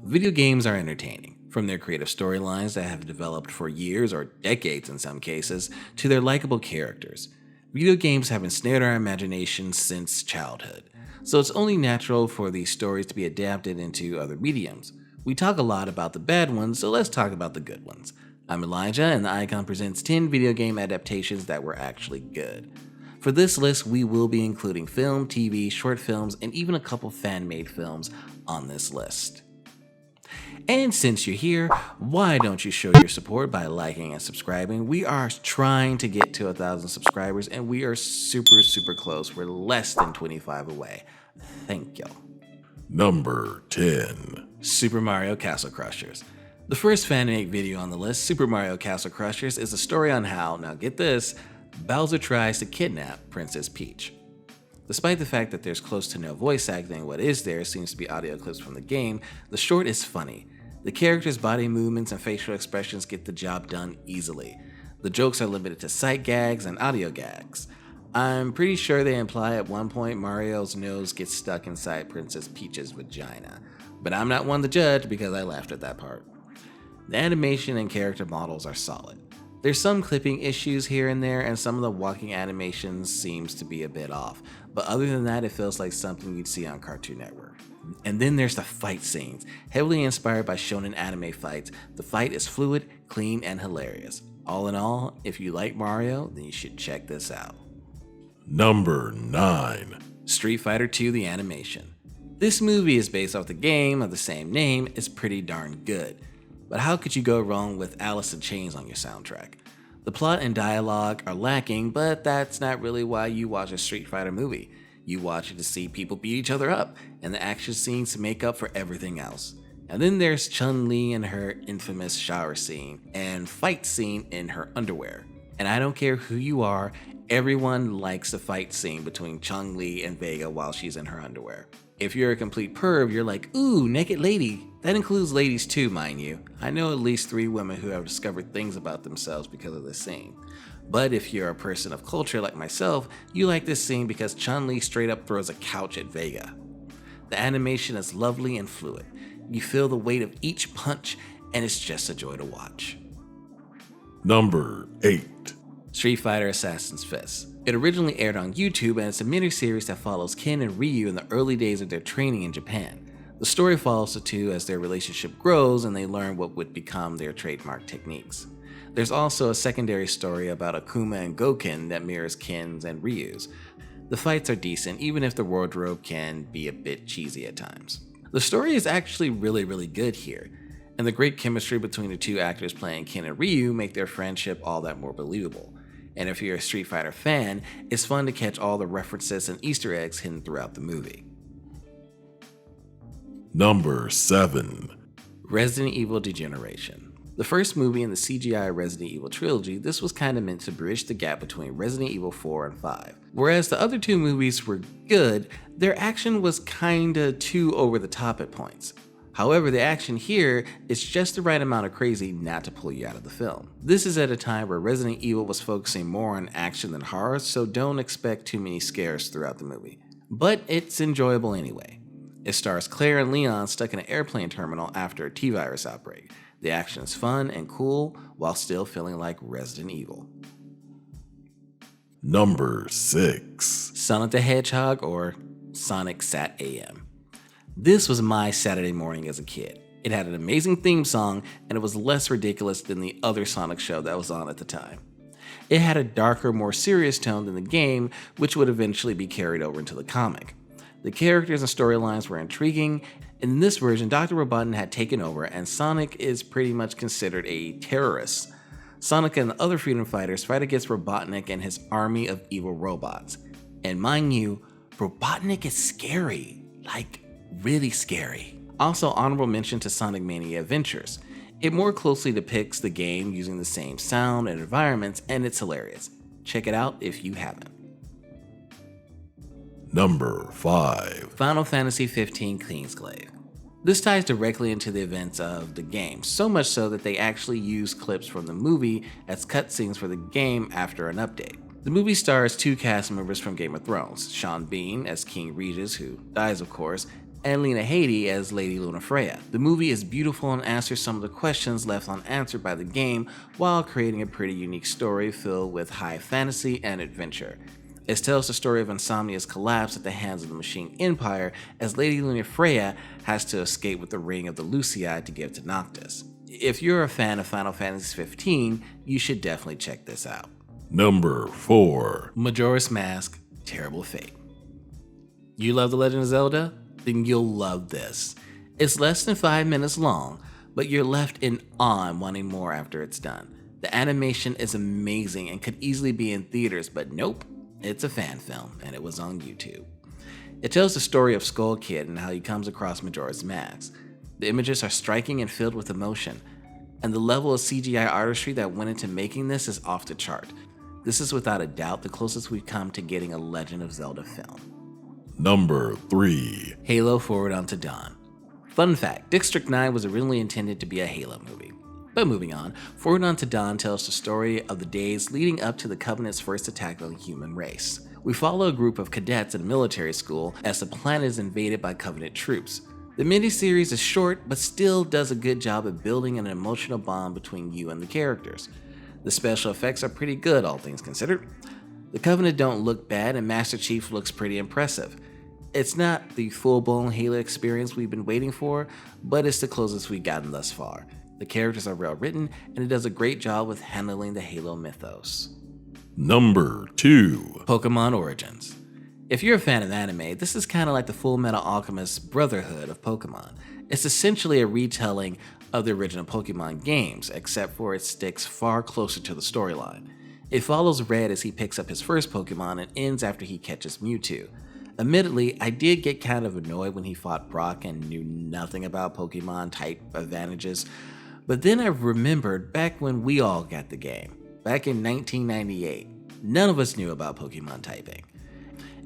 Video games are entertaining, from their creative storylines that have developed for years or decades in some cases, to their likable characters. Video games have ensnared our imagination since childhood, so it's only natural for these stories to be adapted into other mediums. We talk a lot about the bad ones, so let's talk about the good ones. I'm Elijah, and the Icon presents 10 video game adaptations that were actually good. For this list, we will be including film, TV, short films, and even a couple fan-made films on this list. And since you're here, why don't you show your support by liking and subscribing? We are trying to get to 1,000 subscribers, and we are super close. We're less than 25 away. Thank y'all. Number 10. Super Mario Castle Crushers. The first fan-made video on the list, Super Mario Castle Crushers, is a story on how, now get this, Bowser tries to kidnap Princess Peach. Despite the fact that there's close to no voice acting, what is there seems to be audio clips from the game, the short is funny. The characters' body movements and facial expressions get the job done easily. The jokes are limited to sight gags and audio gags. I'm pretty sure they imply at one point Mario's nose gets stuck inside Princess Peach's vagina, but I'm not one to judge because I laughed at that part. The animation and character models are solid. There's some clipping issues here and there, and some of the walking animations seems to be a bit off, but other than that, it feels like something you'd see on Cartoon Network. And then there's the fight scenes. Heavily inspired by shonen anime fights, the fight is fluid, clean, and hilarious. All in all, if you like Mario, then you should check this out. Number 9. Street Fighter II: The Animation. This movie is based off the game of the same name. It's pretty darn good. But how could you go wrong with Alice in Chains on your soundtrack? The plot and dialogue are lacking, but that's not really why you watch a Street Fighter movie. You watch it to see people beat each other up, and the action scenes to make up for everything else. And then there's Chun-Li and her infamous shower scene, and fight scene in her underwear. And I don't care who you are, everyone likes the fight scene between Chun-Li and Vega while she's in her underwear. If you're a complete perv, you're like, ooh, naked lady. That includes ladies too, mind you. I know at least 3 women who have discovered things about themselves because of this scene. But if you're a person of culture like myself, you like this scene because Chun-Li straight up throws a couch at Vega. The animation is lovely and fluid. You feel the weight of each punch, and it's just a joy to watch. Number 8. Street Fighter Assassin's Fist. It originally aired on YouTube, and it's a mini-series that follows Ken and Ryu in the early days of their training in Japan. The story follows the two as their relationship grows and they learn what would become their trademark techniques. There's also a secondary story about Akuma and Goken that mirrors Ken's and Ryu's. The fights are decent, even if the wardrobe can be a bit cheesy at times. The story is actually really good here, and the great chemistry between the two actors playing Ken and Ryu make their friendship all that more believable. And if you're a Street Fighter fan, it's fun to catch all the references and Easter eggs hidden throughout the movie. Number 7. Resident Evil Degeneration. The first movie in the CGI Resident Evil trilogy, this was kinda meant to bridge the gap between Resident Evil 4 and 5. Whereas the other 2 movies were good, their action was kinda too over the top at points. However, the action here is just the right amount of crazy not to pull you out of the film. This is at a time where Resident Evil was focusing more on action than horror, so don't expect too many scares throughout the movie. But it's enjoyable anyway. It stars Claire and Leon stuck in an airplane terminal after a T-virus outbreak. The action is fun and cool while still feeling like Resident Evil. Number 6. Sonic the Hedgehog, or Sonic Sat AM. This was my Saturday morning as a kid. It had an amazing theme song, and it was less ridiculous than the other Sonic show that was on at the time. It had a darker, more serious tone than the game, which would eventually be carried over into the comic. The characters and storylines were intriguing. In this version, Dr. Robotnik had taken over, and Sonic is pretty much considered a terrorist. Sonic and the other freedom fighters fight against Robotnik and his army of evil robots. And mind you, Robotnik is scary, like really scary. Also, honorable mention to Sonic Mania Adventures. It more closely depicts the game using the same sound and environments, and it's hilarious. Check it out if you haven't. Number 5. Final Fantasy XV Queensglaive. This ties directly into the events of the game, so much so that they actually use clips from the movie as cutscenes for the game after an update. The movie stars 2 cast members from Game of Thrones, Sean Bean as King Regis, who dies of course, and Lena Headey as Lady Lunafreya. The movie is beautiful and answers some of the questions left unanswered by the game while creating a pretty unique story filled with high fantasy and adventure. It tells the story of Insomnia's collapse at the hands of the Machine Empire as Lady Lunafreya has to escape with the Ring of the Lucii to give to Noctis. If you're a fan of Final Fantasy 15, you should definitely check this out. Number 4. Majora's Mask, Terrible Fate. You love The Legend of Zelda? Then you'll love this. It's less than 5 minutes long, but you're left in awe and wanting more after it's done. The animation is amazing and could easily be in theaters, but nope, it's a fan film and it was on YouTube. It tells the story of Skull Kid and how he comes across Majora's Mask. The images are striking and filled with emotion, and the level of CGI artistry that went into making this is off the chart. This is without a doubt the closest we've come to getting a Legend of Zelda film. Number 3. Halo Forward Unto Dawn. Fun fact, District 9 was originally intended to be a Halo movie. But moving on, Forward Unto Dawn tells the story of the days leading up to the Covenant's first attack on the human race. We follow a group of cadets at a military school as the planet is invaded by Covenant troops. The miniseries is short, but still does a good job of building an emotional bond between you and the characters. The special effects are pretty good, all things considered. The Covenant don't look bad, and Master Chief looks pretty impressive. It's not the full-blown Halo experience we've been waiting for, but it's the closest we've gotten thus far. The characters are well written, and it does a great job with handling the Halo mythos. Number 2. Pokemon Origins. If you're a fan of anime, this is kind of like the Full Metal Alchemist Brotherhood of Pokemon. It's essentially a retelling of the original Pokemon games, except for it sticks far closer to the storyline. It follows Red as he picks up his first Pokemon and ends after he catches Mewtwo. Admittedly, I did get kind of annoyed when he fought Brock and knew nothing about Pokemon type advantages, but then I remembered back when we all got the game, back in 1998, none of us knew about Pokemon typing.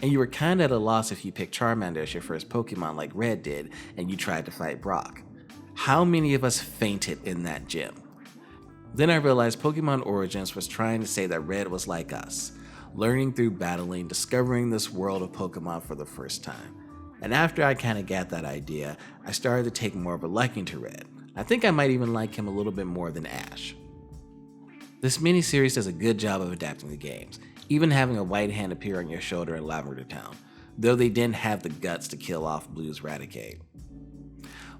And you were kinda at a loss if you picked Charmander as your first Pokemon like Red did and you tried to fight Brock. How many of us fainted in that gym? Then I realized Pokemon Origins was trying to say that Red was like us, learning through battling, discovering this world of Pokemon for the first time. And after I kinda got that idea, I started to take more of a liking to Red. I think I might even like him a little bit more than Ash. This miniseries does a good job of adapting the games, even having a white hand appear on your shoulder in Lavender Town, though they didn't have the guts to kill off Blue's Raticate.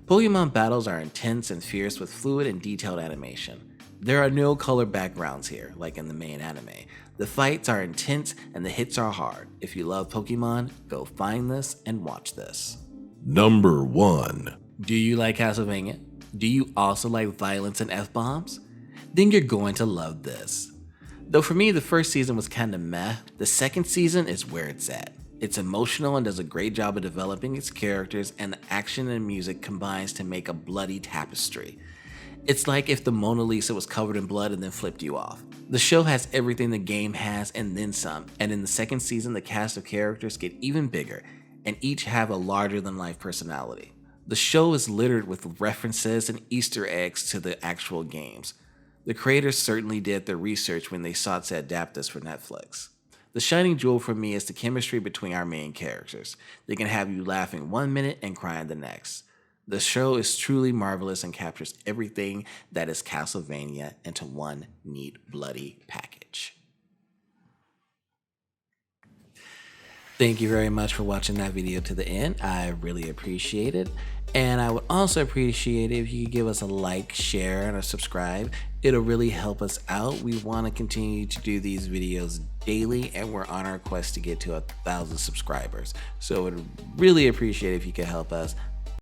Pokemon battles are intense and fierce with fluid and detailed animation. There are no color backgrounds here, like in the main anime. The fights are intense and the hits are hard. If you love Pokemon, go find this and watch this. Number 1. Do you like Castlevania? Do you also like violence and F-bombs? Then you're going to love this. Though for me, the first season was kinda meh, the second season is where it's at. It's emotional and does a great job of developing its characters, and the action and music combines to make a bloody tapestry. It's like if the Mona Lisa was covered in blood and then flipped you off. The show has everything the game has and then some, and in the second season the cast of characters get even bigger, and each have a larger than life personality. The show is littered with references and Easter eggs to the actual games. The creators certainly did their research when they sought to adapt this for Netflix. The shining jewel for me is the chemistry between our main characters. They can have you laughing 1 minute and crying the next. The show is truly marvelous and captures everything that is Castlevania into one neat, bloody package. Thank you very much for watching that video to the end. I really appreciate it. And I would also appreciate it if you could give us a like, share, and a subscribe. It'll really help us out. We want to continue to do these videos daily, and we're on our quest to get to 1,000 subscribers. So I would really appreciate it if you could help us.